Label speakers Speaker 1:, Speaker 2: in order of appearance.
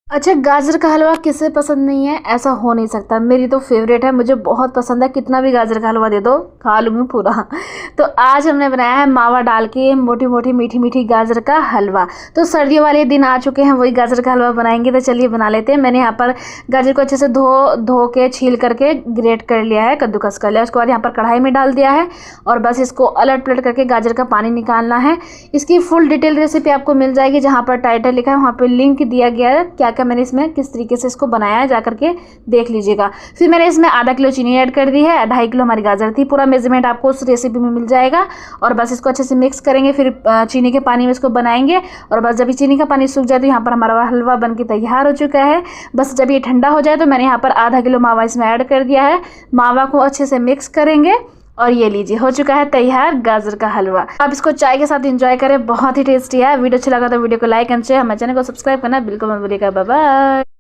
Speaker 1: अच्छा, गाजर का हलवा किसे पसंद नहीं है? ऐसा हो नहीं सकता। मेरी तो फेवरेट है, मुझे बहुत पसंद है। कितना भी गाजर का हलवा दे दो खा लूँगी पूरा। तो आज हमने बनाया है मावा डाल के मोटी मोटी मीठी मीठी गाजर का हलवा। तो सर्दियों वाले दिन आ चुके हैं, वही गाजर का हलवा बनाएंगे। तो चलिए बना लेते हैं। मैंने यहाँ पर गाजर को अच्छे से धो के छील करके ग्रेट कर लिया है, कद्दूकस कर लिया। उसके बाद यहाँ पर कढ़ाई में डाल दिया है और बस इसको अलट पलट करके गाजर का पानी निकालना है। इसकी फुल डिटेल रेसिपी आपको मिल जाएगी, जहाँ पर टाइटल लिखा है वहाँ पर लिंक दिया गया है। क्या मैंने इसमें किस तरीके से इसको बनाया है, जाकर के देख लीजिएगा। फिर मैंने इसमें आधा किलो चीनी ऐड कर दी है, 2.5 किलो हमारी गाजर थी। पूरा मेजरमेंट आपको उस रेसिपी में मिल जाएगा। और बस इसको अच्छे से मिक्स करेंगे, फिर चीनी के पानी में इसको बनाएंगे। और बस जब चीनी का पानी सूख जाए तो यहाँ पर हमारा हलवा बन के तैयार हो चुका है। बस जब ये ठंडा हो जाए तो मैंने यहाँ पर आधा किलो मावा इसमें ऐड कर दिया है। मावा को अच्छे से मिक्स करेंगे और ये लीजिए हो चुका है तैयार गाजर का हलवा। आप इसको चाय के साथ एंजॉय करें, बहुत ही टेस्टी है। वीडियो अच्छा लगा तो वीडियो को लाइक एंड शेयर, हमारे चैनल को सब्सक्राइब करना बिल्कुल मत भूलिएगा। Bye bye.